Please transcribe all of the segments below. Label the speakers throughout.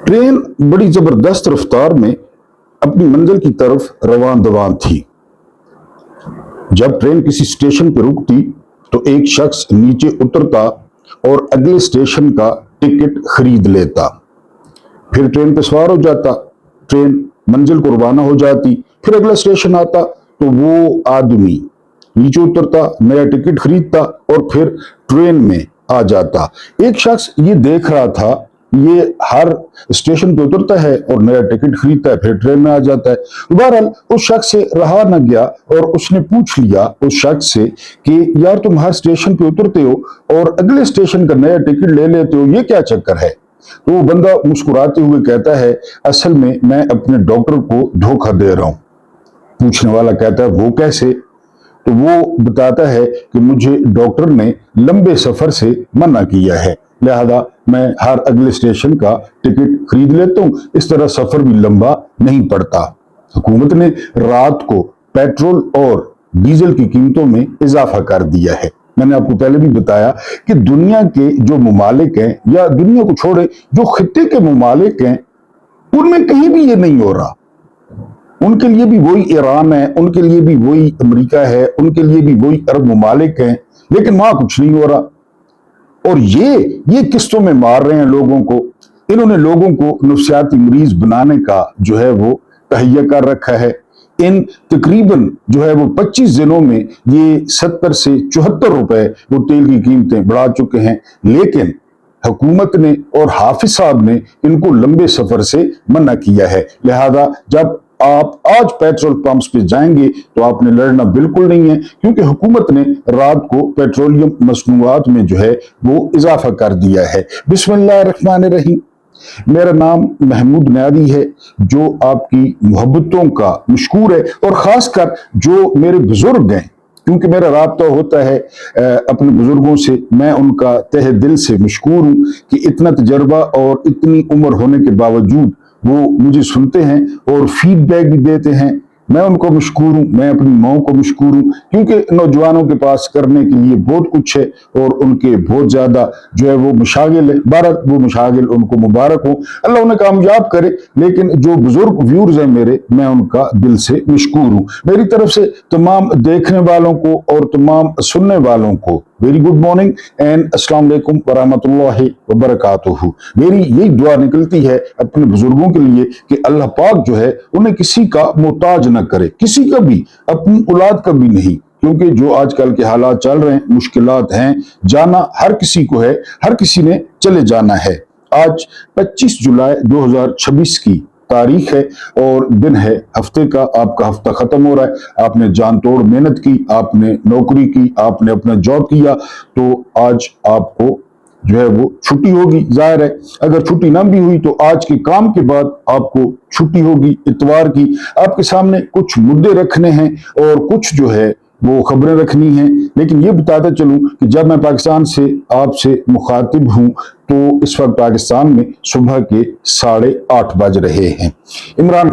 Speaker 1: Train बड़ी जबरदस्त रफ्तार में अपनी मंजिल की तरफ रवान दवान थी। जब ट्रेन किसी स्टेशन पर रुकती तो एक शख्स नीचे उतरता और अगले स्टेशन का टिकट खरीद लेता। फिर ट्रेन पर सवार हो जाता, ट्रेन मंजिल को रवाना हो जाती। फिर अगला स्टेशन आता तो वो आदमी नीचे उतरता, नया टिकट खरीदता और फिर ट्रेन में आ जाता। एक शख्स ये देख रहा था, ये हर स्टेशन पे उतरता है और नया टिकट खरीदता है, फिर ट्रेन में आ जाता है। बहरहाल उस शख्स से रहा न गया और उसने पूछ लिया उस शख्स से कि यार तुम हर स्टेशन पे उतरते हो और अगले स्टेशन का नया टिकट ले लेते हो, ये क्या चक्कर है? तो वो बंदा मुस्कुराते हुए कहता है, असल में मैं अपने डॉक्टर को धोखा दे रहा हूं। पूछने वाला कहता है वो कैसे? तो वो बताता है कि मुझे डॉक्टर ने लंबे सफर से मना किया है, लिहाजा मैं हर अगले स्टेशन का टिकट खरीद लेता हूं, इस तरह सफर भी लंबा नहीं पड़ता। हुकूमत ने रात को पेट्रोल और डीजल की कीमतों में इजाफा कर दिया है। मैंने आपको पहले भी बताया कि दुनिया के जो ममालिक हैं, या दुनिया को छोड़े जो खित्ते के ममालिक हैं, उनमें कहीं भी ये नहीं हो रहा। उनके लिए भी वही ईरान है, उनके लिए भी वही अमेरिका है, उनके लिए भी वही अरब ममालिक हैं, लेकिन वहां कुछ नहीं हो रहा। और ये किस्तों में मार रहे हैं लोगों को। इन्होंने लोगों को नफ्सियाती मरीज बनाने का जो है वो तहैया कर रखा है। इन तकरीबन जो है वो 25 दिनों में ये 70 से 74 रुपए वो तेल की कीमतें बढ़ा चुके हैं, लेकिन हुकूमत ने और हाफिज साहब ने इनको लंबे सफर से मना किया है। लिहाजा जब आप आज पेट्रोल पंप्स पे जाएंगे तो आपने लड़ना बिल्कुल नहीं है, क्योंकि हुकूमत ने रात को पेट्रोलियम मसनूआत में जो है वो इजाफा कर दिया है। बिस्मिल्लाहिर्रहमानिर्रहीम। मेरा नाम महमूद न्यादी है, जो आपकी मोहब्बतों का मशकूर है, और खासकर जो मेरे बुजुर्ग हैं, क्योंकि मेरा राब्ता होता है अपने बुजुर्गों से, मैं उनका तहे दिल से मशकूर हूं कि इतना तजर्बा और इतनी उम्र होने के बावजूद वो मुझे सुनते हैं और फीडबैक भी देते हैं। मैं उनको मशकूर हूँ, मैं अपनी माँ को मशकूर हूँ, क्योंकि नौजवानों के पास करने के लिए बहुत कुछ है और उनके बहुत ज्यादा जो है वो मशागिल है। भारत वो मशागिल उनको मुबारक हो, अल्लाह उन्हें कामयाब करे। लेकिन जो बुजुर्ग व्यूअर्स हैं मेरे, मैं उनका दिल से मशकूर हूँ। मेरी तरफ से तमाम देखने वालों को और तमाम सुनने वालों को वेरी गुड मॉर्निंग एंड अस्सलाम वालेकुम वरहमतुल्लाहि वबरकातुहू। मेरी यही दुआ निकलती है अपने बुजुर्गों के लिए कि अल्लाह पाक जो है उन्हें किसी का मोहताज न करे, किसी का भी, अपनी औलाद का भी नहीं, क्योंकि जो आजकल के हालात चल रहे हैं, मुश्किलात हैं, जाना हर किसी को है, हर किसी ने चले जाना है। आज 25 जुलाई 2026 की तारीख है और दिन है हफ्ते का। आपका हफ्ता खत्म हो रहा है। आपने जान तोड़ मेहनत की, आपने नौकरी की, आपने अपना जॉब किया, तो आज आपको जो है वो छुट्टी होगी। जाहिर है अगर छुट्टी ना भी हुई तो आज के काम के बाद आपको छुट्टी होगी इतवार की। आपके सामने कुछ मुद्दे रखने हैं और कुछ जो है वो खबरें रखनी हैं। लेकिन ये बताता चलूं कि जब मैं पाकिस्तान से आपसे मुखातिब हूं तो इस वक्त पाकिस्तान में सुबह के 8:30 बज रहे हैं। इमरान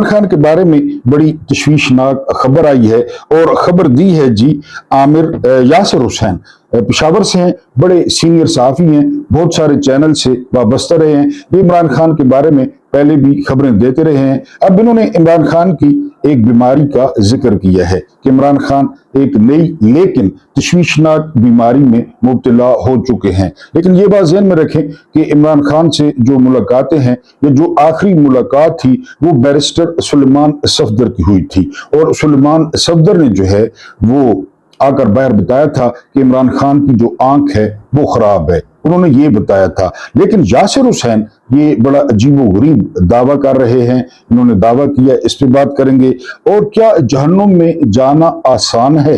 Speaker 1: खान के बारे में बड़ी तशवीशनाक खबर आई है, और खबर दी है जी आमिर यासिर हुसैन, पेशावर से हैं, बड़े सीनियर सहाफी हैं, बहुत सारे चैनल से वाबस्ता रहे हैं। ये इमरान खान के बारे में पहले भी खबरें देते रहे हैं। अब इन्होंने इमरान खान की एक बीमारी का जिक्र किया है कि इमरान खान एक नई लेकिन तशवीशनाक बीमारी में मुब्तला हो चुके हैं। लेकिन ये बात ज़हन में रखें कि इमरान खान से जो मुलाकातें हैं, ये जो आखिरी मुलाकात थी वो बैरिस्टर सुलेमान सफदर की हुई थी, और सुलेमान सफदर ने जो है वो आकर बाहर बताया था कि इमरान खान की जो आंख है वो खराब है, उन्होंने ये बताया था। लेकिन यासिर हुसैन ये बड़ा अजीबोगरीब दावा कर रहे हैं। इन्होंने दावा किया, इस पे बात करेंगे। और क्या जहन्नुम में जाना आसान है?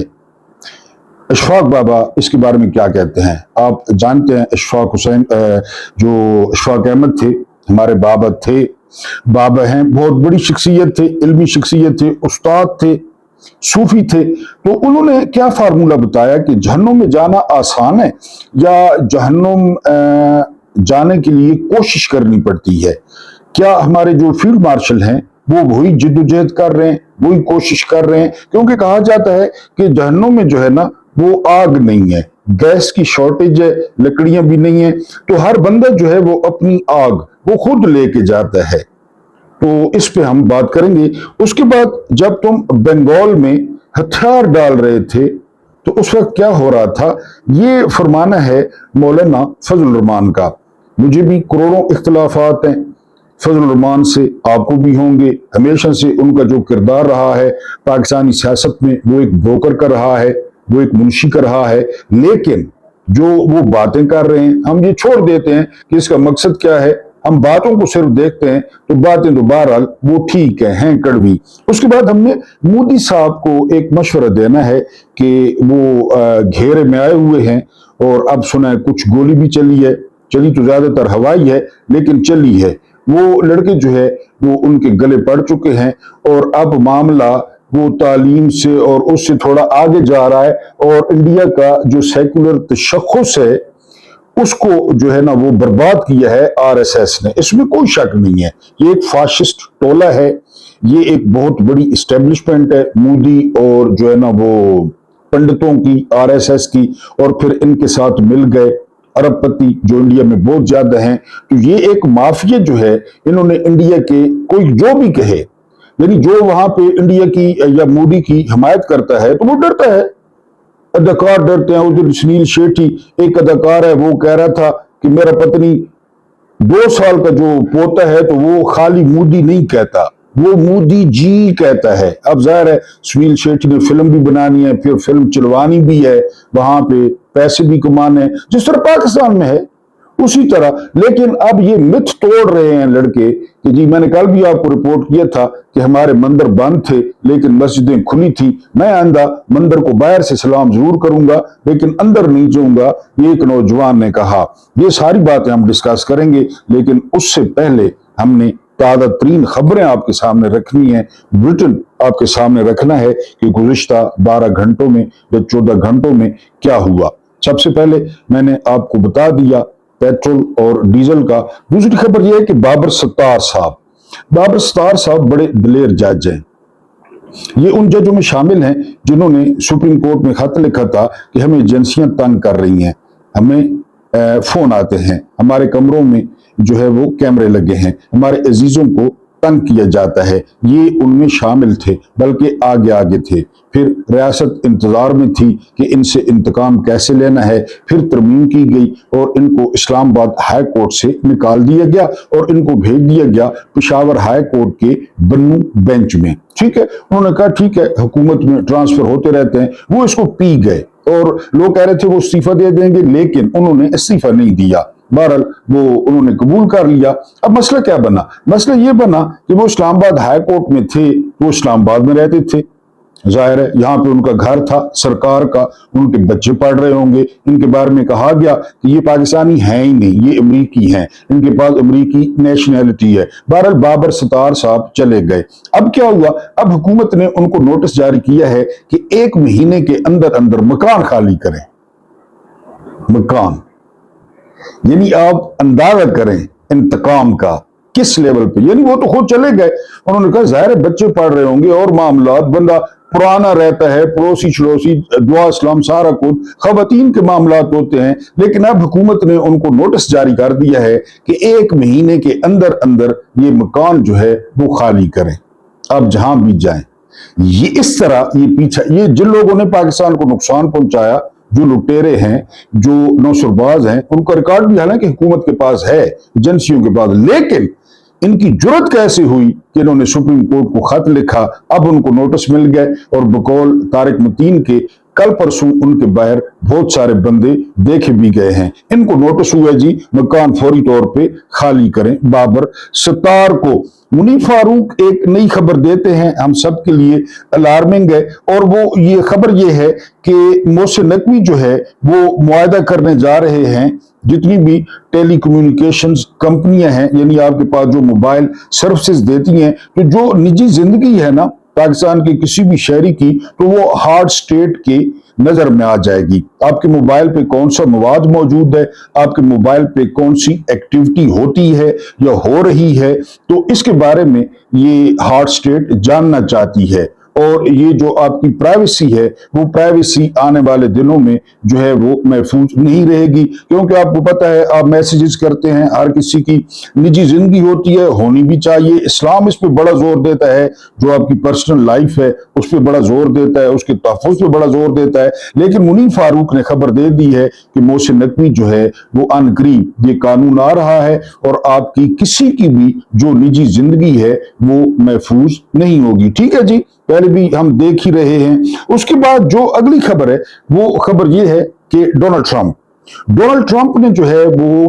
Speaker 1: अशफाक बाबा इसके बारे में क्या कहते हैं? आप जानते हैं अशफाक हुसैन, जो अशफाक अहमद थे, हमारे बाबा थे, बाबा हैं, बहुत बड़ी शख्सियत थे, इल्मी शख्सियत थे, उस्ताद थे, सूफी थे। तो उन्होंने क्या फार्मूला बताया कि जहन्नुम में जाना आसान है या जहन्नुम जाने के लिए कोशिश करनी पड़ती है? क्या हमारे जो फील्ड मार्शल हैं वो वही जिद्दोजहद कर रहे हैं, वही कोशिश कर रहे हैं? क्योंकि कहा जाता है कि जहन्नुम में जो है ना वो आग नहीं है, गैस की शॉर्टेज है, लकड़ियां भी नहीं है, तो हर बंदा जो है वो अपनी आग वो खुद लेके जाता है। तो इस पे हम बात करेंगे। उसके बाद जब तुम बंगाल में हथियार डाल रहे थे तो उस वक्त क्या हो रहा था, ये फरमाना है मौलाना फजल रहमान का। मुझे भी करोड़ों इख्तिलाफात हैं फजल रहमान से, आपको भी होंगे। हमेशा से उनका जो किरदार रहा है पाकिस्तानी सियासत में, वो एक ब्रोकर का रहा है, वो एक मुंशी का रहा है। लेकिन जो वो बातें कर रहे हैं, हम ये छोड़ देते हैं कि इसका मकसद क्या है, हम बातों को सिर्फ देखते हैं। तो बातें तो बहरहाल वो ठीक हैं कड़वी। उसके बाद हमने मोदी साहब को एक मशवरा देना है कि वो घेरे में आए हुए हैं, और अब सुना है कुछ गोली भी चली है, चली तो ज्यादातर हवाई है लेकिन चली है। वो लड़के जो है वो उनके गले पड़ चुके हैं, और अब मामला वो तालीम से और उससे थोड़ा आगे जा रहा है, और इंडिया का जो सेकुलर तशख्खुस है उसको जो है ना वो बर्बाद किया है आरएसएस ने, इसमें कोई शक नहीं है। ये एक फाशिस्ट टोला है, ये एक बहुत बड़ी इस्टेब्लिशमेंट है मोदी और जो है ना वो पंडितों की, आरएसएस की, और फिर इनके साथ मिल गए अरबपति जो इंडिया में बहुत ज्यादा हैं। तो ये एक माफिया जो है, इन्होंने इंडिया के, कोई जो भी कहे, यानी जो वहां पे इंडिया की या मोदी की हिमायत करता है तो वो डरता है। अदाकार डरते हैं। उधर सुनील शेट्टी एक अदाकार है, वो कह रहा था कि मेरा पत्नी 2 साल का जो पोता है तो वो खाली मोदी नहीं कहता, वो मोदी जी कहता है। अब जाहिर है सुनील शेट्टी ने फिल्म भी बनानी है, फिर फिल्म चलवानी भी है, वहां पे पैसे भी कमाने हैं, जिस तरह पाकिस्तान में है उसी तरह। लेकिन अब ये मिथ तोड़ रहे हैं लड़के कि जी मैंने कल भी आपको रिपोर्ट किया था कि हमारे मंदिर बंद थे लेकिन मस्जिदें खुली थी, मैं आंदा मंदिर को बाहर से सलाम जरूर करूंगा लेकिन अंदर नहीं जाऊंगा, ये एक नौजवान ने कहा। ये सारी बातें हम डिस्कस करेंगे, लेकिन उससे पहले हमने ताज़ा तरीन खबरें आपके सामने रखनी है। ब्रिटेन आपके सामने रखना है कि गुज़िश्ता 12 घंटों में या 14 घंटों में क्या हुआ। सबसे पहले मैंने आपको बता दिया पेट्रोल और डीजल का। दूसरी खबर यह है कि बाबर सत्तार साहब बड़े दिलेर जज हैं। ये उन जजों में शामिल हैं जिन्होंने सुप्रीम कोर्ट में खत लिखा था कि हमें एजेंसियां तंग कर रही हैं, हमें फोन आते हैं, हमारे कमरों में जो है वो कैमरे लगे हैं, हमारे अजीजों को तंग किया जाता है। ये उनमें शामिल थे, बल्कि आगे थे। फिर रियासत इंतजार में थी कि इनसे इंतकाम कैसे लेना है। फिर तरमीम की गई और इनको इस्लामाबाद हाई कोर्ट से निकाल दिया गया और इनको भेज दिया गया पेशावर हाई कोर्ट के बन्नू बेंच में। ठीक है, उन्होंने कहा ठीक है, हुकूमत में ट्रांसफर होते रहते हैं। वो इसको पी गए और लोग कह रहे थे वो इस्तीफा दे देंगे, लेकिन उन्होंने इस्तीफा नहीं दिया। बहरहाल वो उन्होंने कबूल कर लिया। अब मसला क्या बना? मसला ये बना कि वो इस्लामाबाद हाई कोर्ट में थे, वो इस्लामाबाद में रहते थे, जाहिर है यहाँ पे उनका घर था सरकार का, उनके बच्चे पढ़ रहे होंगे। इनके बारे में कहा गया कि ये पाकिस्तानी हैं ही नहीं, ये अमरीकी हैं, इनके पास अमरीकी नेशनैलिटी है। बहरहाल बाबर सत्तार साहब चले गए। अब क्या हुआ? अब हुकूमत ने उनको नोटिस जारी किया है कि 1 महीने के अंदर अंदर मकान खाली करें। मकान, यानी आप अंदाजा करें इंतकाम का किस लेवल पे। यानी वो तो खुद चले गए, उन्होंने कहा जाहिर है बच्चे पढ़ रहे होंगे और मामलात, बंदा पुराना रहता है, पड़ोसी छड़ोसी, दुआ इस्लाम सारा कुछ, खवातीन के मामलात होते हैं। लेकिन अब हुकूमत ने उनको नोटिस जारी कर दिया है कि 1 महीने के अंदर अंदर ये मकान जो है वो खाली करें, आप जहां भी जाएं। ये इस तरह ये पीछा, ये जिन लोगों ने पाकिस्तान को नुकसान पहुंचाया, जो लुटेरे हैं, जो नौसरबाज हैं, उनका रिकॉर्ड भी हालांकि हुकूमत के पास है, एजेंसियों के पास, लेकिन इनकी जुर्रत कैसे हुई कि इन्होंने सुप्रीम कोर्ट को खत लिखा। अब उनको नोटिस मिल गए और बकौल तारिक मतीन के कल परसों उनके बाहर बहुत सारे बंदे देखे भी गए हैं। इनको नोटिस हुआ जी मकान फौरी तौर पे खाली करें। बाबर सत्तार को मुनीफ फारूक एक नई खबर देते हैं, हम सब के लिए अलार्मिंग है, और वो ये खबर ये है कि मोहसिन नकवी जो है वो मुआहदा करने जा रहे हैं जितनी भी टेली कम्युनिकेशंस कंपनियां हैं, यानी आपके पास जो मोबाइल सर्विसेज देती हैं, तो जो निजी जिंदगी है ना पाकिस्तान के किसी भी शहरी की, तो वो हार्ड स्टेट के नजर में आ जाएगी। आपके मोबाइल पे कौन सा मवाद मौजूद है, आपके मोबाइल पे कौन सी एक्टिविटी होती है या हो रही है, तो इसके बारे में ये हार्ड स्टेट जानना चाहती है। اور یہ جو آپ کی پرائیویسی ہے وہ پرائیویسی آنے والے دنوں میں جو ہے وہ محفوظ نہیں رہے گی، کیونکہ آپ کو پتہ ہے آپ میسیجز کرتے ہیں، ہر کسی کی نجی زندگی ہوتی ہے، ہونی بھی چاہیے۔ اسلام اس پہ بڑا زور دیتا ہے، جو آپ کی پرسنل لائف ہے اس پہ بڑا زور دیتا ہے، اس کے تحفظ پہ بڑا زور دیتا ہے، لیکن منیر فاروق نے خبر دے دی ہے کہ محسن نقوی جو ہے وہ ان قریب یہ قانون آ رہا ہے اور آپ کی کسی کی بھی جو نجی زندگی ہے وہ محفوظ نہیں ہوگی۔ ٹھیک ہے جی، پہلے بھی ہم دیکھ ہی رہے ہیں۔ اس کے بعد جو اگلی خبر ہے وہ خبر یہ ہے کہ ڈونلڈ ٹرمپ نے جو ہے وہ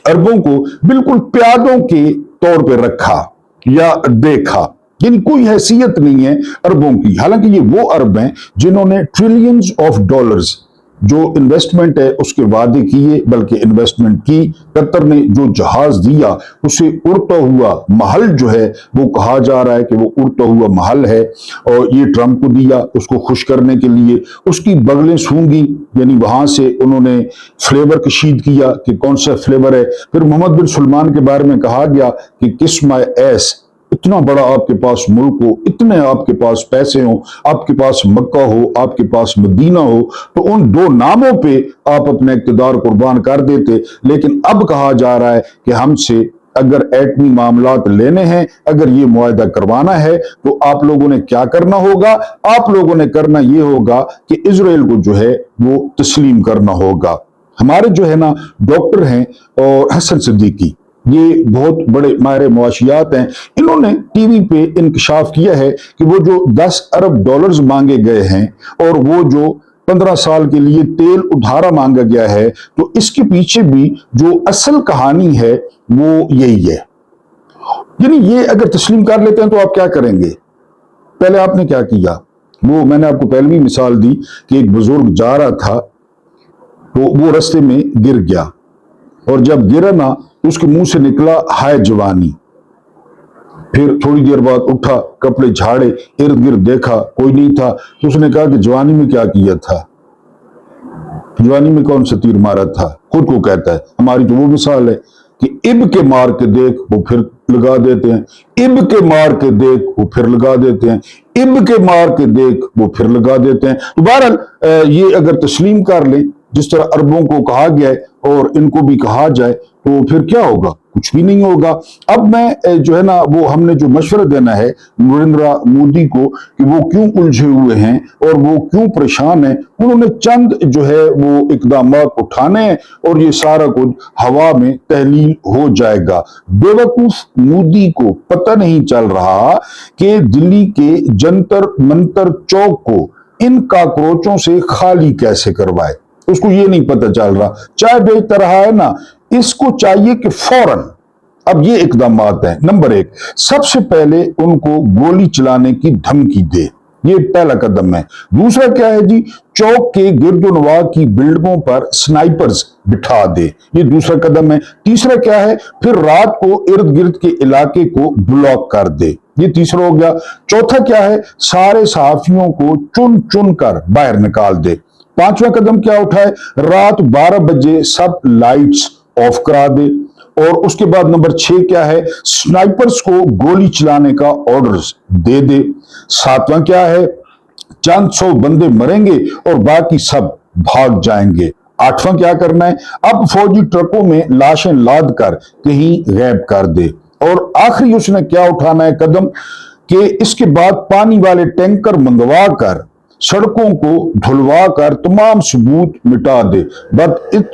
Speaker 1: عربوں کو بالکل پیادوں کے طور پہ رکھا یا دیکھا، یعنی کوئی حیثیت نہیں ہے عربوں کی، حالانکہ یہ وہ عرب ہیں جنہوں نے ٹریلینز آف ڈالرز جو انویسٹمنٹ ہے اس کے وعدے کیے، بلکہ انویسٹمنٹ کی۔ قطر نے جو جہاز دیا اسے اڑتا ہوا محل جو ہے وہ کہا جا رہا ہے کہ وہ اڑتا ہوا محل ہے، اور یہ ٹرمپ کو دیا اس کو خوش کرنے کے لیے۔ اس کی بغلیں سونگی، یعنی وہاں سے انہوں نے فلیور کشید کیا کہ کون سا فلیور ہے۔ پھر محمد بن سلمان کے بارے میں کہا گیا کہ کس مائی ایس، اتنا بڑا آپ کے پاس ملک ہو، اتنے آپ کے پاس پیسے ہوں، آپ کے پاس مکہ ہو، آپ کے پاس مدینہ ہو، تو ان دو ناموں پہ آپ اپنے اقتدار قربان کر دیتے۔ لیکن اب کہا جا رہا ہے کہ ہم سے اگر ایٹمی معاملات لینے ہیں، اگر یہ معاہدہ کروانا ہے تو آپ لوگوں نے کیا کرنا ہوگا؟ آپ لوگوں نے کرنا یہ ہوگا کہ اسرائیل کو جو ہے وہ تسلیم کرنا ہوگا۔ ہمارے جو ہے نا ڈاکٹر ہیں اور حسن صدیقی، یہ بہت بڑے ماہر معاشیات ہیں، انہوں نے ٹی وی پہ انکشاف کیا ہے کہ وہ جو 10 ارب ڈالرز مانگے گئے ہیں اور وہ جو 15 سال کے لیے تیل ادھارا مانگا گیا ہے، تو اس کے پیچھے بھی جو اصل کہانی ہے وہ یہی ہے۔ یعنی یہ اگر تسلیم کر لیتے ہیں تو آپ کیا کریں گے؟ پہلے آپ نے کیا کیا؟ وہ میں نے آپ کو پہلے بھی مثال دی کہ ایک بزرگ جا رہا تھا تو وہ رستے میں گر گیا، اور جب گرا نا اس کے منہ سے نکلا ہائے جوانی۔ پھر تھوڑی دیر بعد اٹھا، کپڑے جھاڑے، ارد گرد دیکھا، کوئی نہیں تھا، تو اس نے کہا کہ جوانی میں کیا کیا تھا؟ جوانی میں کون سا تیر مارا تھا؟ خود کو کہتا ہے۔ ہماری تو وہ مثال ہے کہ اب کے مار کے دیکھ وہ پھر لگا دیتے ہیں، اب کے مار کے دیکھ وہ پھر لگا دیتے ہیں، اب کے مار کے دیکھ وہ پھر لگا دیتے ہیں۔ تو بہرحال یہ اگر تسلیم کر لیں جس طرح عربوں کو کہا گیا ہے اور ان کو بھی کہا جائے تو پھر کیا ہوگا؟ کچھ بھی نہیں ہوگا۔ اب میں جو ہے نا وہ ہم نے جو مشورہ دینا ہے نریندر مودی کو کہ وہ کیوں الجھے ہوئے ہیں اور وہ کیوں پریشان ہیں، انہوں نے چند جو ہے وہ اقدامات اٹھانے ہیں اور یہ سارا کچھ ہوا میں تحلیل ہو جائے گا۔ بے وقوف مودی کو پتہ نہیں چل رہا کہ دلی کے جنتر منتر چوک کو ان کاکروچوں سے خالی کیسے کروائے، اس کو یہ نہیں پتہ چل رہا۔ چائے بیچتا رہا ہے نا، اس کو چاہیے کہ فوراً اب یہ اقدامات ہیں۔ نمبر 1، سب سے پہلے ان کو گولی چلانے کی دھمکی دے، یہ پہلا قدم ہے۔ دوسرا کیا ہے جی؟ چوک کے گرد و نواح کی بلڈنگوں پر سنائپرز بٹھا دے، یہ دوسرا قدم ہے۔ تیسرا کیا ہے؟ پھر رات کو ارد گرد کے علاقے کو بلاک کر دے، یہ تیسرا ہو گیا۔ چوتھا کیا ہے؟ سارے صحافیوں کو چن چن کر باہر نکال دے۔ پانچواں قدم کیا اٹھائے؟ رات 12 بجے سب لائٹس آف کرا دے۔ اور اس کے بعد نمبر 6 کیا ہے؟ سنائپرز کو گولی چلانے کا آرڈرز دے دے۔ ساتواں کیا ہے؟ چند 100 بندے مریں گے اور باقی سب بھاگ جائیں گے۔ آٹھواں کیا کرنا ہے؟ اب فوجی ٹرکوں میں لاشیں لاد کر کہیں غائب کر دے۔ اور آخری اس نے کیا اٹھانا ہے قدم کہ اس کے بعد پانی والے ٹینکر منگوا کر سڑکوں کو دھلوا کر تمام ثبوت مٹا دے۔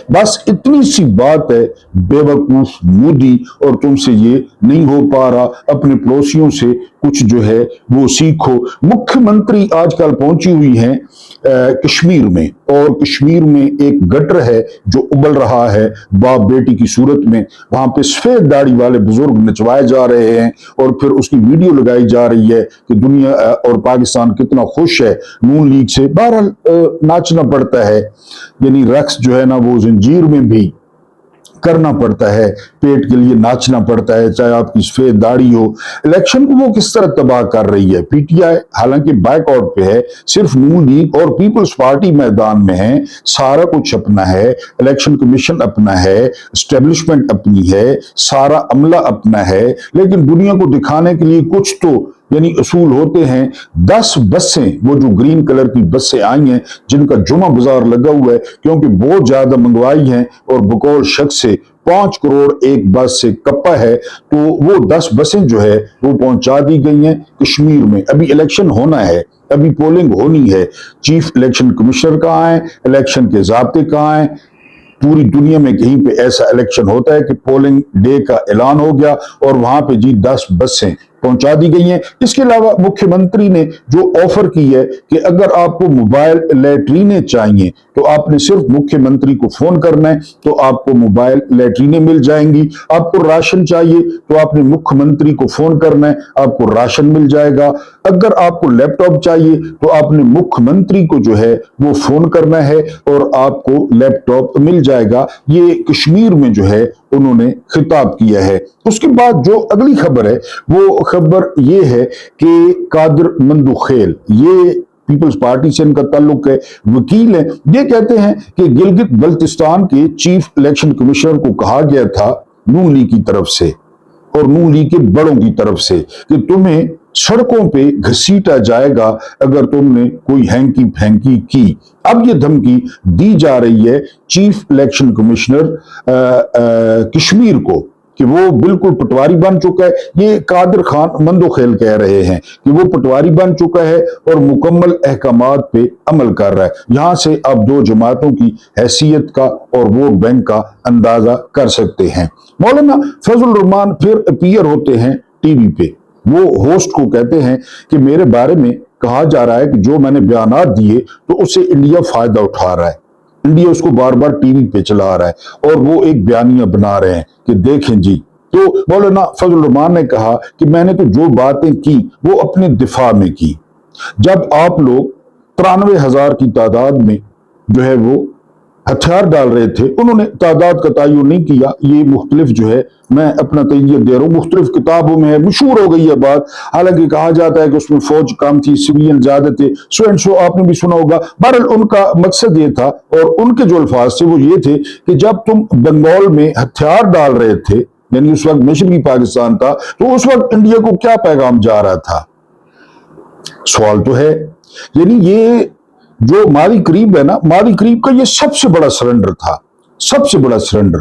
Speaker 1: بس اتنی سی بات ہے بے وقوف مودی، اور تم سے یہ نہیں ہو پا رہا۔ اپنے پڑوسیوں سے کچھ جو ہے وہ سیکھو۔ مکھیہ منتری آج کل پہنچی ہوئی ہیں کشمیر میں، اور کشمیر میں ایک گٹر ہے جو ابل رہا ہے باپ بیٹی کی صورت میں، وہاں پہ سفید داڑھی والے بزرگ نچوائے جا رہے ہیں اور پھر اس کی ویڈیو لگائی جا رہی ہے کہ دنیا اور پاکستان کتنا خوش ہے نون لیگ سے۔ بہرحال ناچنا پڑتا ہے، یعنی رقص جو ہے نا وہ زنجیر میں بھی کرنا پڑتا ہے۔ पेट के लिए नाचना पड़ता है, चाहे आपकी सफेद दाढ़ी हो। इलेक्शन को वो किस तरह तबाह कर रही है। पीटीआई हालांकि बैकआउट पे है, सिर्फ नून लीग और पीपल्स पार्टी मैदान में है, सारा कुछ अपना है, इलेक्शन कमीशन अपना है, एस्टेब्लिशमेंट अपनी है, सारा अमला अपना है, लेकिन दुनिया को दिखाने के लिए कुछ तो यानी असूल होते हैं। 10 बसें, वो जो ग्रीन कलर की बसें आई हैं जिनका जुमा बाजार लगा हुआ है क्योंकि बहुत ज्यादा मंगवाई हैं और बकौल शख्स से 5 करोड़ एक बस से कप्पा है, तो वो 10 बसें जो है वो पहुंचा दी गई हैं कश्मीर में। अभी इलेक्शन होना है, अभी पोलिंग होनी है। चीफ इलेक्शन कमिश्नर कहाँ है, इलेक्शन के ज़ाब्ते कहाँ हैं। पूरी दुनिया में कहीं पे ऐसा इलेक्शन होता है कि पोलिंग डे का ऐलान हो गया और वहां पे जी 10 बसें पहुंचा दी गई हैं। इसके अलावा मुख्यमंत्री ने जो ऑफर की है कि अगर आपको मोबाइल लैट्रीनें चाहिए तो आपने सिर्फ मुख्यमंत्री को फोन करना है तो आपको मोबाइल लैट्रीनें मिल जाएंगी। आपको राशन चाहिए तो आपने मुख्यमंत्री को फोन करना है, आपको राशन मिल जाएगा। अगर आपको लैपटॉप चाहिए तो आपने मुख्यमंत्री को जो है वो फोन करना है और आपको लैपटॉप मिल जाएगा। ये कश्मीर में जो है उन्होंने खिताब किया है। उसके बाद जो अगली खबर है वो खबर ये है कि कादिर मंदुखेल, ये पीपल्स पार्टी से इनका ताल्लुक है, वकील है, ये कहते हैं कि गिलगित बल्तिस्तान के चीफ इलेक्शन कमिश्नर को कहा गया था नून लीग की तरफ से और नून लीग के बड़ों की तरफ से कि तुम्हें सड़कों पे घसीटा जाएगा अगर तुमने कोई हैंकी फैंकी की। अब ये धमकी दी जा रही है चीफ इलेक्शन कमिश्नर कश्मीर को कि वो बिल्कुल पटवारी बन चुका है। ये कादिर खान मंदोखेल कह रहे हैं कि वो पटवारी बन चुका है और मुकम्मल अहकामात पे अमल कर रहा है। यहां से आप दो जमातों की हैसियत का और वोट बैंक का अंदाजा कर सकते हैं। मौलाना फजल रहमान फिर अपीयर होते हैं टीवी पे। वो होस्ट को कहते हैं कि मेरे बारे में कहा जा रहा है कि जो मैंने बयानात दिए तो उससे इंडिया फायदा उठा रहा है, इंडिया उसको बार बार टीवी पे चला रहा है और वो एक बयानिया बना रहे हैं कि देखें जी। तो मौलाना फजल रहमान ने कहा कि मैंने तो जो बातें की वो अपने दिफा में की। जब आप लोग 93,000 की तादाद में जो है वो हथियार डाल रहे थे, उन्होंने तादाद का तयन नहीं किया। ये मुख्तलिफ जो है मैं अपना तयन दे रहा हूँ, मुख्तलिफ किताबों में है, मशहूर हो गई है बात। हालांकि कहा जाता है कि उसमें फौज कम थी, सिविलियन ज्यादा थे, सो एंड सो, आपने भी सुना होगा। बहरहाल उनका मकसद ये था और उनके जो अल्फाज थे वो ये थे कि जब तुम बंगाल में हथियार डाल रहे थे, यानी उस वक्त मशरकी पाकिस्तान था, तो उस वक्त इंडिया को क्या पैगाम जा रहा था? सवाल तो है। यानी ये जो मादी करीब है ना, मादी करीब का ये सबसे बड़ा सरेंडर था, सबसे बड़ा सरेंडर।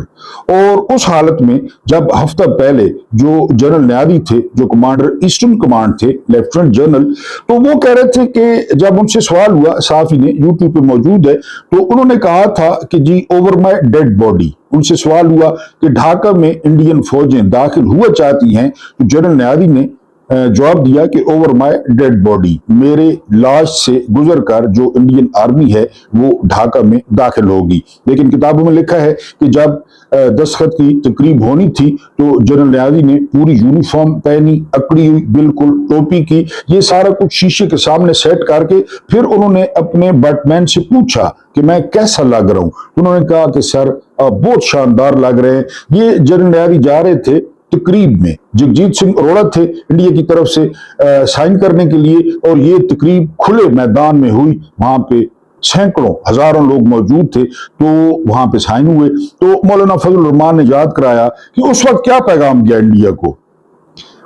Speaker 1: और उस हालत में जब हफ्ता पहले जो जनरल न्यादी थे, जो कमांडर ईस्टर्न कमांड थे, लेफ्टिनेंट जनरल, तो वो कह रहे थे कि जब उनसे सवाल हुआ, साफी ने यूट्यूब पे मौजूद है, तो उन्होंने कहा था कि जी ओवर माय डेड बॉडी। उनसे सवाल हुआ कि ढाका में इंडियन फौजें दाखिल हुआ चाहती हैं, तो जनरल न्यादी ने जवाब दिया कि ओवर माय डेड बॉडी, मेरे लाश से गुजरकर जो इंडियन आर्मी है वो ढाका में दाखिल होगी। लेकिन किताबों में लिखा है कि जब दस्तखत की तकरीब होनी थी तो जनरल न्यादी ने पूरी यूनिफॉर्म पहनी, अकड़ी हुई, बिल्कुल टोपी की, ये सारा कुछ शीशे के सामने सेट करके फिर उन्होंने अपने बटमैन से पूछा कि मैं कैसा लग रहा हूं। उन्होंने कहा कि सर आप बहुत शानदार लग रहे हैं। ये जनरल न्यादी जा रहे थे तकरीब में, जगजीत सिंह अरोड़ा थे इंडिया की तरफ से साइन करने के लिए, और ये तकरीब खुले मैदान में हुई। वहां पे सैकड़ों हजारों लोग मौजूद थे, तो वहां पे साइन हुए। तो मौलाना फजल रहमान ने याद कराया कि उस वक्त क्या पैगाम दिया इंडिया को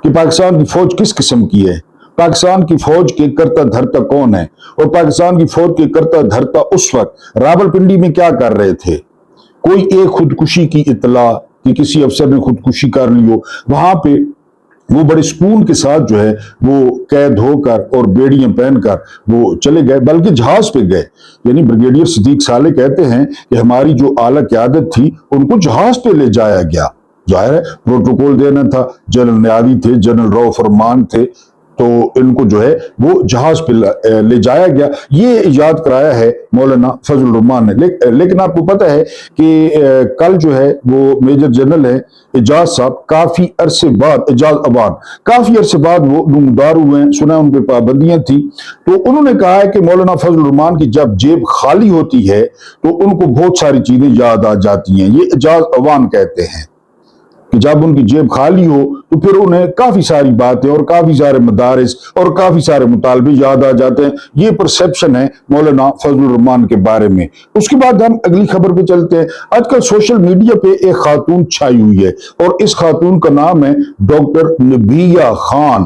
Speaker 1: कि पाकिस्तान की फौज किस किस्म की है, पाकिस्तान की फौज के करता धरता कौन है, और पाकिस्तान की फौज के करता धरता उस वक्त रावलपिंडी में क्या कर रहे थे। कोई एक खुदकुशी की इतला कि किसी अफसर ने खुदकुशी कर ली हो, वहां पे वो बड़े सुकून के साथ जो है वो कैद होकर और बेड़ियां पहनकर वो चले गए, बल्कि जहाज पे गए। यानी ब्रिगेडियर सिद्दीक साले कहते हैं कि हमारी जो आला क़यादत थी उनको जहाज पे ले जाया गया। जाहिर है प्रोटोकॉल देना था, जनरल न्यादी थे, जनरल रऊफ रहमान थे, तो इनको जो है वो जहाज पे ले जाया गया। ये याद कराया है मौलाना फजल रहमान ने। लेकिन आपको पता है कि कल जो है वो मेजर जनरल है एजाज साहब, काफी अरसे बाद, एजाज अवान, काफी अरसे बाद वो नमदार हुए हैं, सुना उन पे पाबंदियां थी। तो उन्होंने कहा है कि मौलाना फजल रहमान की जब जेब खाली होती है तो उनको बहुत सारी चीजें याद आ जाती हैं। ये एजाज अवान कहते हैं। کہ جب ان کی جیب خالی ہو تو پھر انہیں کافی ساری باتیں اور کافی سارے مدارس اور کافی سارے مطالبے یاد آ جاتے ہیں. یہ پرسیپشن ہے مولانا فضل الرحمان کے بارے میں. اس کے بعد ہم اگلی خبر پہ چلتے ہیں. آج کل سوشل میڈیا پہ ایک خاتون چھائی ہوئی ہے اور اس خاتون کا نام ہے ڈاکٹر نبیہ خان.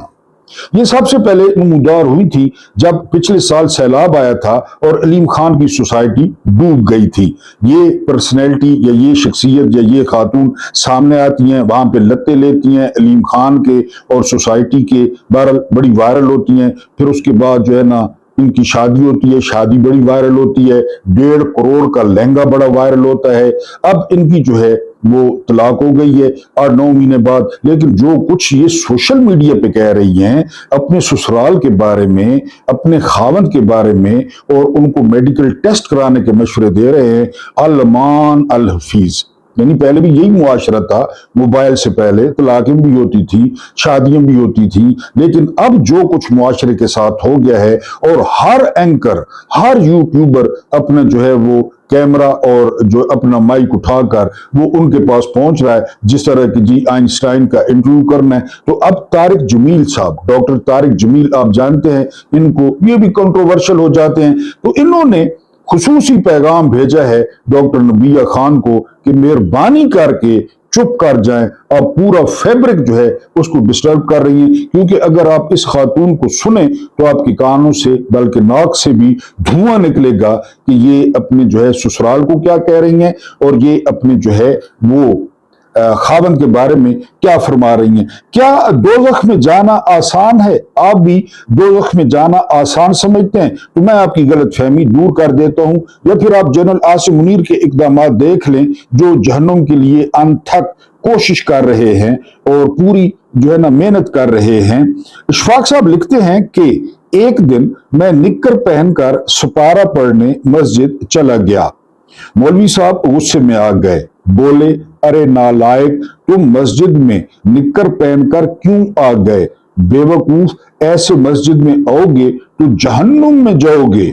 Speaker 1: یہ سب سے پہلے نمودار ہوئی تھی جب پچھلے سال سیلاب آیا تھا اور علیم خان کی سوسائٹی ڈوب گئی تھی. یہ پرسنالٹی یا یہ شخصیت یا یہ خاتون سامنے آتی ہیں, وہاں پہ لتے لیتی ہیں علیم خان کے اور سوسائٹی کے, بہرحال بڑی وائرل ہوتی ہیں. پھر اس کے بعد جو ہے نا ان کی شادی ہوتی ہے, شادی بڑی وائرل ہوتی ہے, 1.5 کروڑ کا لہنگا بڑا وائرل ہوتا ہے. اب ان کی جو ہے وہ طلاق ہو گئی ہے اور 9 مہینے بعد. لیکن جو کچھ یہ سوشل میڈیا پہ کہہ رہی ہیں اپنے سسرال کے بارے میں, اپنے خاوند کے بارے میں, اور ان کو میڈیکل ٹیسٹ کرانے کے مشورے دے رہے ہیں, المان الحفیظ. یعنی پہلے بھی یہی معاشرہ تھا, موبائل سے پہلے طلاقیں بھی ہوتی تھی, شادیاں بھی ہوتی تھی. لیکن اب جو کچھ معاشرے کے ساتھ ہو گیا ہے اور ہر اینکر, ہر یوٹیوبر اپنا جو ہے وہ کیمرہ اور جو اپنا مائک اٹھا کر وہ ان کے پاس پہنچ رہا ہے, جس طرح کہ جی آئنسٹائن کا انٹرویو کرنا ہے. تو اب طارق جمیل صاحب, ڈاکٹر طارق جمیل, آپ جانتے ہیں ان کو, یہ بھی کنٹروورشل ہو جاتے ہیں. تو انہوں نے خصوصی پیغام بھیجا ہے ڈاکٹر نبیہ خان کو کہ مہربانی کر کے چپ کر جائیں. آپ پورا فیبرک جو ہے اس کو ڈسٹرب کر رہی ہیں, کیونکہ اگر آپ اس خاتون کو سنیں تو آپ کے کانوں سے بلکہ ناک سے بھی دھواں نکلے گا کہ یہ اپنے جو ہے سسرال کو کیا کہہ رہی ہیں اور یہ اپنے جو ہے وہ خاوند کے بارے میں کیا فرما رہی ہیں. کیا دوزخ میں جانا آسان ہے؟ آپ بھی دوزخ میں جانا آسان سمجھتے ہیں؟ تو میں آپ کی غلط فہمی دور کر دیتا ہوں. یا پھر آپ جنرل عاصم منیر کے اقدامات دیکھ لیں جو جہنم کے لیے انتھک کوشش کر رہے ہیں اور پوری جو ہے نا محنت کر رہے ہیں. اشفاق صاحب لکھتے ہیں کہ ایک دن میں نکر پہن کر سپارہ پڑھنے مسجد چلا گیا. مولوی صاحب غصے میں آ گئے, بولے ارے نالائق, تم مسجد میں نکر پہن کر کیوں آ گئے؟ بے وقوف, ایسے مسجد میں آؤ گے تو جہنم میں جاؤ گے.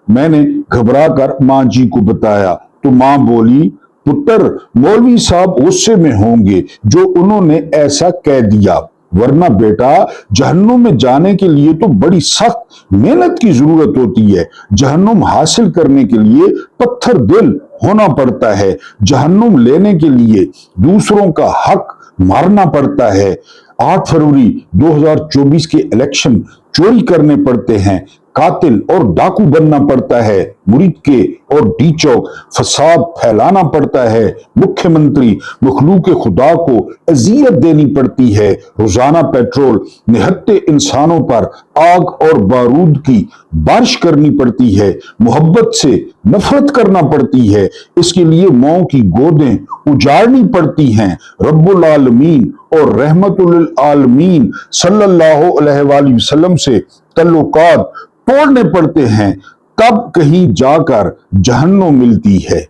Speaker 1: میں نے گھبرا کر ماں جی کو بتایا تو ماں بولی پتر مولوی صاحب غصے میں ہوں گے جو انہوں نے ایسا کہہ دیا, ورنہ بیٹا جہنم میں جانے کے لیے تو بڑی سخت محنت کی ضرورت ہوتی ہے. جہنم حاصل کرنے کے لیے پتھر دل ہونا پڑتا ہے. جہنم لینے کے لیے دوسروں کا حق مارنا پڑتا ہے. 8 فروری 2024 کے الیکشن چوری کرنے پڑتے ہیں, قاتل اور ڈاکو بننا پڑتا ہے, مرید کے اور ڈی چوک فساد پھیلانا پڑتا ہے, مکھیہ منتری مخلوق خدا کو اذیت دینی پڑتی ہے, روزانہ پیٹرول نہتے انسانوں پر آگ اور بارود کی بارش کرنی پڑتی ہے, محبت سے نفرت کرنا پڑتی ہے, اس کے لیے ماؤں کی گودیں اجاڑنی پڑتی ہیں, رب العالمین اور رحمت للعالمین صلی اللہ علیہ وآلہ وسلم سے تعلقات توڑنے پڑتے ہیں, تب کہیں جا کر جہنم ملتی ہے.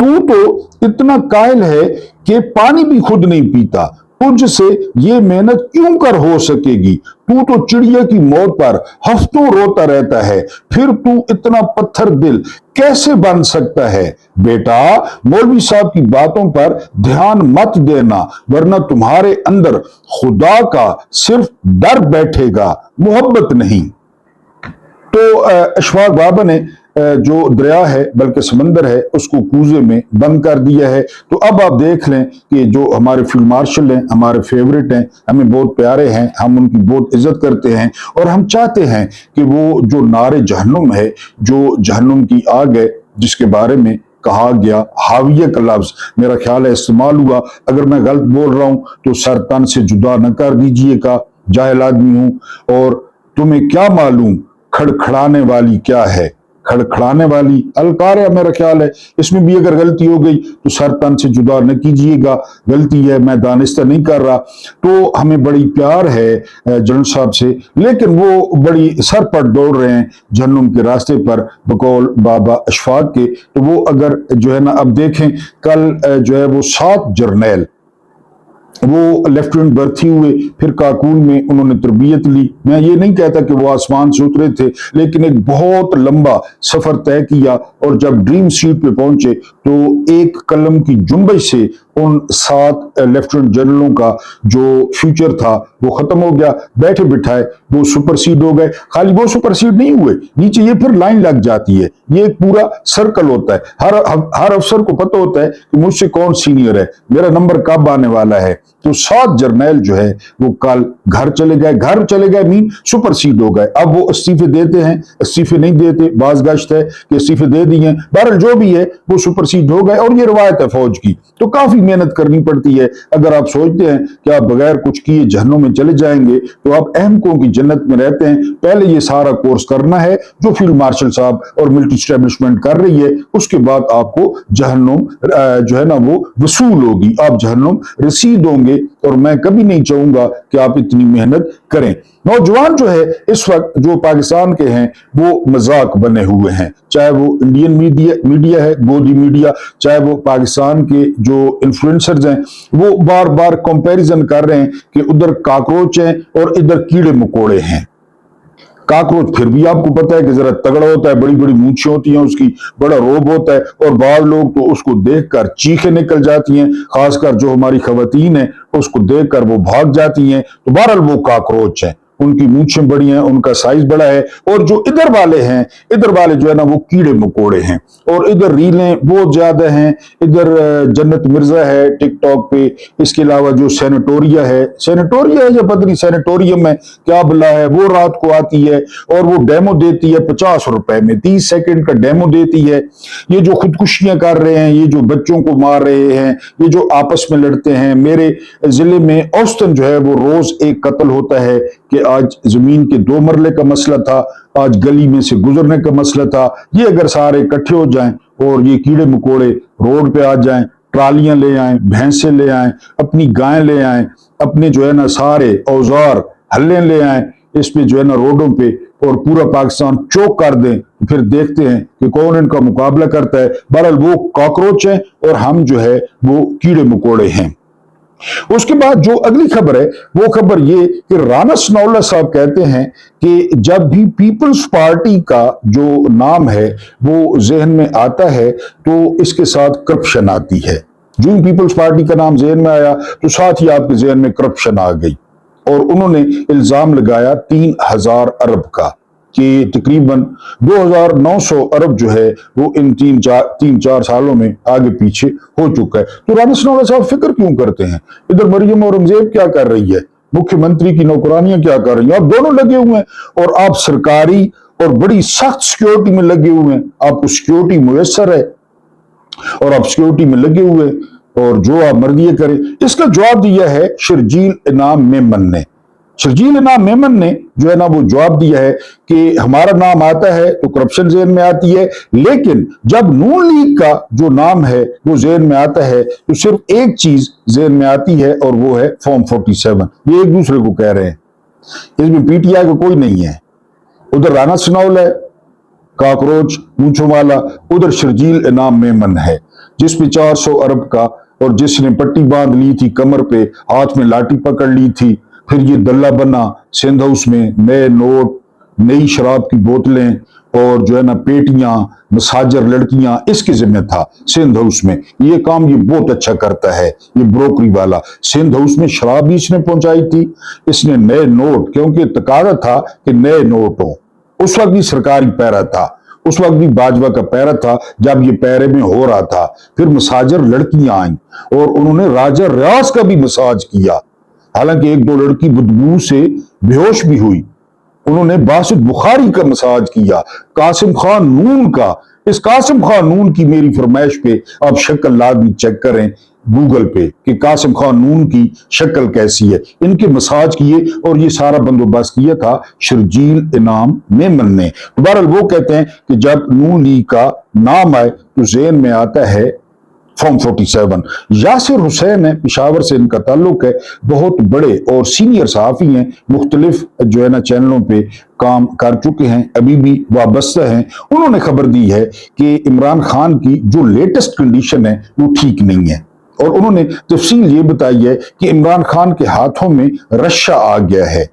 Speaker 1: تو اتنا قائل ہے کہ پانی بھی خود نہیں پیتا, تجھ سے یہ محنت کیوں کر ہو سکے گی؟ تو چڑیا کی موت پر ہفتوں روتا رہتا ہے, پھر تو اتنا پتھر دل کیسے بن سکتا ہے؟ بیٹا مولوی صاحب کی باتوں پر دھیان مت دینا, ورنہ تمہارے اندر خدا کا صرف ڈر بیٹھے گا, محبت نہیں. تو اشفاق بابا نے جو دریا ہے بلکہ سمندر ہے اس کو کوزے میں بند کر دیا ہے. تو اب آپ دیکھ لیں کہ جو ہمارے فیلڈ مارشل ہیں, ہمارے فیورٹ ہیں, ہمیں بہت پیارے ہیں, ہم ان کی بہت عزت کرتے ہیں اور ہم چاہتے ہیں کہ وہ جو نار جہنم ہے, جو جہنم کی آگ ہے جس کے بارے میں کہا گیا, حاویہ کا لفظ میرا خیال ہے استعمال ہوا, اگر میں غلط بول رہا ہوں تو سر تن سے جدا نہ کر دیجئے گا, جاہل آدمی ہوں. اور تمہیں کیا معلوم کھڑکھڑانے والی کیا ہے؟ کھڑکھڑانے والی القاریہ میرا خیال ہے, اس میں بھی اگر غلطی ہو گئی تو سر تن سے جدا نہ کیجئے گا, غلطی ہے, میں دانستہ نہیں کر رہا. تو ہمیں بڑی پیار ہے جنرل صاحب سے, لیکن وہ بڑی سر پر دوڑ رہے ہیں جہنم کے راستے پر بقول بابا اشفاق کے. تو وہ اگر جو ہے نا اب دیکھیں کل جو ہے وہ 7 جرنیل وہ لیفٹیننٹ برتھی ہوئے, پھر کاکون میں انہوں نے تربیت لی. میں یہ نہیں کہتا کہ وہ آسمان سے اترے تھے, لیکن ایک بہت لمبا سفر طے کیا اور جب ڈریم سیٹ پہ پہنچے تو ایک قلم کی جنبش سے उन 7 लेफ्टिनेंट जनरलों का जो फ्यूचर था वो खत्म हो गया, बैठे बिठाए वो सुपरसीड हो गए। खाली वो सुपरसीड नहीं हुए, नीचे ये फिर लाइन लग जाती है, ये एक पूरा सर्कल होता है। हर अफसर को पता होता है कि मुझसे कौन सीनियर है, मेरा नंबर कब आने वाला है। तो 7 जर्नैल जो है वो कल घर चले गए मीन सुपरसीड हो गए। अब वो इस्तीफे देते हैं, इस्तीफे नहीं देते, बाज़गश्त है कि इस्तीफे दे दिए, बहरहाल जो भी है वो सुपरसीड हो गए। और ये रवायत है फौज की, तो काफी मेहनत करनी पड़ती है। अगर आप सोचते हैं कि आप बगैर कुछ किए जहन्नुम में चले जाएंगे तो आप अहमकों की जन्नत में रहते हैं। पहले ये सारा कोर्स करना है जो फील्ड मार्शल साहब और मिलिट्री एस्टेब्लिशमेंट कर रही है, उसके बाद आपको जहन्नुम जो है ना वो वसूल होगी, आप जहन्नुम रसीद होंगे। और मैं कभी नहीं चाहूंगा कि आप इतनी मेहनत करें। नौजवान जो है इस वक्त जो पाकिस्तान के हैं वो मजाक बने हुए हैं, चाहे वो इंडियन मीडिया है, गोदी मीडिया, चाहे वो पाकिस्तान के जो इन्फ्लुएंसर्स हैं, वो बार बार कंपैरिजन कर रहे हैं कि उधर काकरोच हैं और इधर कीड़े मकोड़े हैं। काकरोच फिर भी आपको पता है कि जरा तगड़ा होता है, बड़ी बड़ी मूंछें होती हैं उसकी, बड़ा रोब होता है, और बाद लोग तो उसको देखकर चीखें निकल जाती हैं, खासकर जो हमारी खवातीन है उसको देखकर वो भाग जाती हैं। तो बहरहाल वो काकरोच हैं, उनकी मूंछें बड़ी हैं, उनका साइज बड़ा है। और जो इधर वाले हैं, इधर वाले जो है ना वो कीड़े मकोड़े हैं, और इधर रीलें बहुत ज्यादा हैं। इधर जन्नत मिर्जा है टिकटॉक पे, इसके अलावा जो सेनेटोरिया है या पता नहीं सेनेटोरियम है क्या बला है, वो रात को आती है और वो डेमो देती है 50 रुपए में, 30 सेकंड का डेमो देती है। ये जो खुदकुशियां कर रहे हैं, ये जो बच्चों को मार रहे हैं, ये जो आपस में लड़ते हैं, मेरे जिले में औसतन जो है वो रोज एक कत्ल होता है कि आज जमीन के 2 मरले का मसला था, आज गली में से गुजरने का मसला था। ये अगर सारे इकट्ठे हो जाएं और ये कीड़े मकोड़े रोड पे आ जाएं, ट्रालियां ले आएं, भैंसे ले आएं, अपनी गायें ले आएं, अपने जो है ना सारे औजार हल्ले ले आएं इस पे जो है ना रोडों पे, और पूरा पाकिस्तान चौक कर दें, फिर देखते हैं कि कौन इनका मुकाबला करता है। बहरहाल वो कॉकरोच हैं और हम जो है वो कीड़े मकोड़े हैं। उसके बाद जो अगली खबर है वो खबर ये कि राना सनाउल्लाह साहब कहते हैं कि जब भी पीपल्स पार्टी का जो नाम है वो जहन में आता है तो इसके साथ करप्शन आती है। जो पीपल्स पार्टी का नाम जहन में आया तो साथ ही आपके जहन में करप्शन आ गई, और उन्होंने इल्जाम लगाया 3000 अरब का, कि तकरीबन 2900 अरब जो है वो इन 3-4 सालों में आगे पीछे हो चुका है। तो राना सनाउल्लाह साहब फिक्र क्यों करते हैं? इधर मरियम औरंगजेब क्या कर रही है, मुख्यमंत्री की नौकरानियां क्या कर रही हैं, आप दोनों लगे हुए हैं, और आप सरकारी और बड़ी सख्त सिक्योरिटी में लगे हुए हैं, आपको सिक्योरिटी मुयस्सर है और आप सिक्योरिटी में लगे हुए, और जो आप मर्जी करें। इसका जवाब दिया है शर्जील इनाम मेमन ने। शर्जील इनाम मेमन ने जो है ना वो जवाब दिया है कि हमारा नाम आता है तो करप्शन जेन में आती है, लेकिन जब नून लीग का जो नाम है वो जेन में आता है तो सिर्फ एक चीज जेन में आती है और वो है फॉर्म 47। ये एक दूसरे को कह रहे हैं, इसमें पीटीआई का कोई नहीं है। उधर राना सनाउल्लाह है काकरोच मूंछों वाला, उधर शर्जील इनाम मेमन है जिसपे 400 अरब का, और जिसने पट्टी बांध ली थी कमर पे, हाथ में लाठी पकड़ ली थी, फिर ये दल्ला बना सिंध हाउस में, नए नोट, नई शराब की बोतलें और जो है ना पेटियां, मसाजर लड़कियां, इसके जिम्मे था सिंध हाउस में। ये काम ये बहुत अच्छा करता है, ये ब्रोकरी वाला। सिंध हाउस में शराब भी इसने पहुंचाई थी, इसने नए नोट, क्योंकि तकाजा था कि नए नोट हो। उस वक्त भी सरकारी पैरा था, उस वक्त भी बाजवा का पैरा था जब ये पैरे में हो रहा था। फिर मसाजर लड़कियां आई और उन्होंने राजा रियाज का भी मसाज किया, हालांकि 1-2 लड़की बदबू से बेहोश भी हुई। उन्होंने बासित बुखारी का मसाज किया, कासिम खान नून का। इस कासिम खान नून की मेरी फरमाइश पे आप शक्ल लाजमी चेक करें गूगल पे कि कासिम खान नून की शक्ल कैसी है। इनके मसाज किए और ये सारा बंदोबस्त किया था शर्जील इनाम मेमन ने। बहरहाल वो कहते हैं कि जब नून लीग का नाम आए तो जेन में आता है फॉर्म 47। यासिर हुसैन है, पेशावर से इनका ताल्लुक है, बहुत बड़े और सीनियर सहाफी हैं, मुख्तलिफ जो है ना चैनलों पे काम कर चुके हैं, अभी भी वाबस्ता हैं। उन्होंने खबर दी है कि इमरान खान की जो लेटेस्ट कंडीशन है वो ठीक नहीं है, और उन्होंने तफसील ये बताई है कि इमरान खान के हाथों में रशा आ गया है।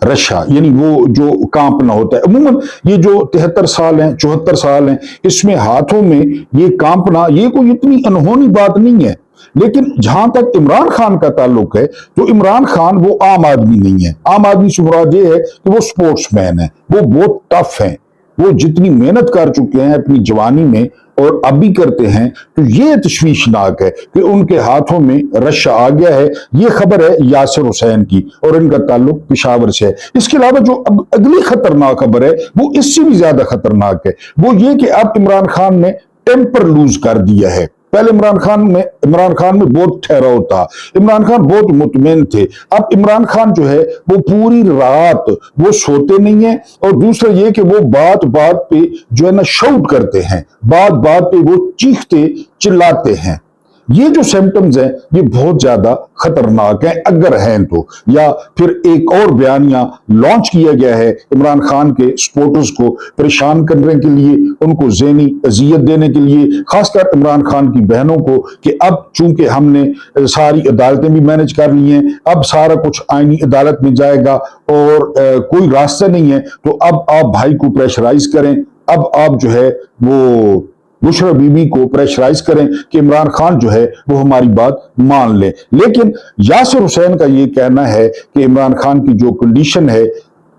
Speaker 1: रशा यानी वो जो कांपना होता है। अमूमन ये जो 73 साल हैं, 74 साल हैं, इसमें हाथों में ये कांपना ये कोई इतनी अनहोनी बात नहीं है। लेकिन जहां तक इमरान खान का ताल्लुक है तो इमरान खान वो आम आदमी नहीं है। आम आदमी से मुराद ये है कि वो स्पोर्ट्समैन है, वो बहुत टफ है, वो जितनी मेहनत कर चुके हैं अपनी जवानी में और अब भी करते हैं, तो ये तशवीशनाक है कि उनके हाथों में रशा आ गया है। ये खबर है यासिर हुसैन की और इनका ताल्लुक पेशावर से है। इसके अलावा जो अब अगली खतरनाक खबर है वो इससे भी ज्यादा खतरनाक है, वो ये कि अब इमरान खान ने टेम्पर लूज कर दिया है। पहले इमरान खान में बहुत ठहराव था, इमरान खान बहुत मुतमईन थे। अब इमरान खान जो है वो पूरी रात वो सोते नहीं है, और दूसरा ये कि वो बात बात पे जो है ना शाउट करते हैं, बात बात पे वो चीखते चिल्लाते हैं। ये जो सिम्टम्स हैं ये बहुत ज्यादा खतरनाक हैं अगर हैं तो। या फिर एक और बयानिया लॉन्च किया गया है इमरान खान के सपोर्टर्स को परेशान करने के लिए, उनको ज़हनी अजियत देने के लिए, खासकर इमरान खान की बहनों को, कि अब चूंकि हमने सारी अदालतें भी मैनेज कर ली हैं, अब सारा कुछ आईनी अदालत में जाएगा और कोई रास्ता नहीं है, तो अब आप भाई को प्रेशराइज करें, अब आप जो है वो बुशरा बीबी को प्रेशराइज करें कि इमरान खान जो है वो हमारी बात मान ले। लेकिन यासिर हुसैन का ये कहना है कि इमरान खान की जो कंडीशन है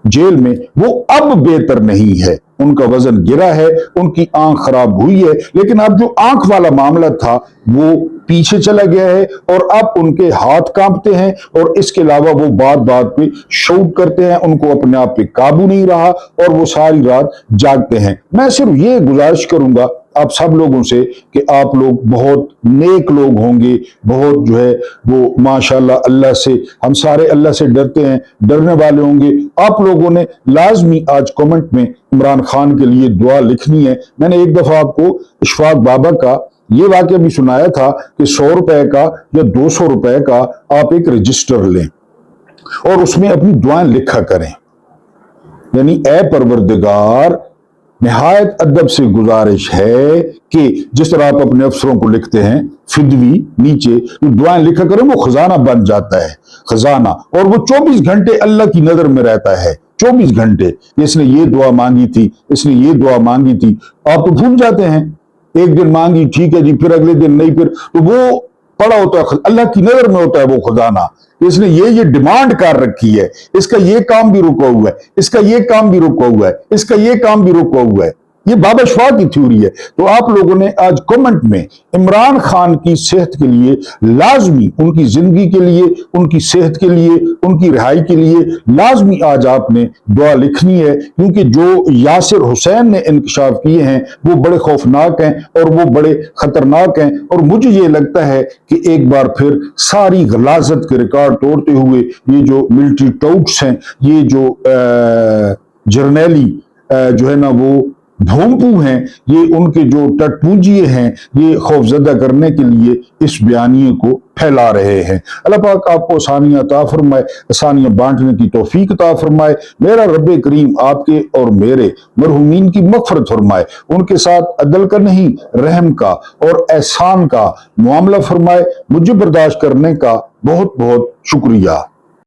Speaker 1: जेल में वो अब बेहतर नहीं है, उनका वजन गिरा है, उनकी आंख खराब हुई है, लेकिन अब जो आंख वाला मामला था वो पीछे चला गया है और अब उनके हाथ कांपते हैं, और इसके अलावा वो बात बात पे शौक करते हैं, उनको अपने आप पे काबू नहीं रहा और वो सारी रात जागते हैं। मैं सिर्फ ये गुजारिश करूंगा आप सब लोगों से कि आप लोग बहुत नेक लोग होंगे, बहुत जो है वो माशाल्लाह अल्लाह से, हम सारे अल्लाह से डरते हैं, डरने वाले होंगे। आप लोगों ने लाजमी आज कमेंट में इमरान खान के लिए दुआ लिखनी है। मैंने एक दफा आपको इशफाक बाबा का ये वाक्य भी सुनाया था कि 100 रुपए का या 200 रुपए का आप एक रजिस्टर लें और उसमें अपनी दुआएं लिखा करें, यानी ए परवरदिगार निहायत अदब से गुजारिश है कि जिस तरह आप अपने अफसरों को लिखते हैं फिदवी नीचे, तो दुआएं लिखा करें, वो खजाना बन जाता है, खजाना, और वो 24 घंटे अल्लाह की नजर में रहता है, 24 घंटे। इसने ये दुआ मांगी थी, इसने ये दुआ मांगी थी, आप तो भूल जाते हैं, एक दिन मांगी ठीक है जी, फिर अगले दिन नहीं, फिर तो वो पड़ा होता है, अल्लाह की नजर में होता है वो खजाना। इसने ये डिमांड कर रखी है, इसका ये काम भी रुका हुआ है, इसका ये काम भी रुका हुआ है, इसका ये काम भी रुका हुआ है। ये बाबा शफा की थ्योरी है। तो आप लोगों ने आज कमेंट में इमरान खान की सेहत के लिए लाजमी, उनकी जिंदगी के लिए, उनकी सेहत के लिए, उनकी रिहाई के लिए लाजमी आज आपने दुआ लिखनी है, क्योंकि जो यासिर हुसैन ने इंकशाफ किए हैं वो बड़े खौफनाक हैं और वो बड़े खतरनाक हैं। और मुझे ये लगता है कि एक बार फिर सारी गलाजत के रिकॉर्ड तोड़ते हुए ये जो मिलिट्री टाउट्स हैं, ये जो जर्नैली जो है ना वो भोंपू हैं, ये उनके जो टटपूंजिए हैं, ये खौफजदा करने के लिए इस बयानिए को फैला रहे हैं। अल्लाह पाक आपको आसानियां अता फरमाए, आसानियां बांटने की तौफीक अता फरमाए। मेरा रब्बे करीम आपके और मेरे मरहूमीन की मग़फ़िरत फरमाए, उनके साथ अदल का नहीं रहम का और एहसान का मामला फरमाए। मुझे बर्दाश्त करने का बहुत बहुत शुक्रिया।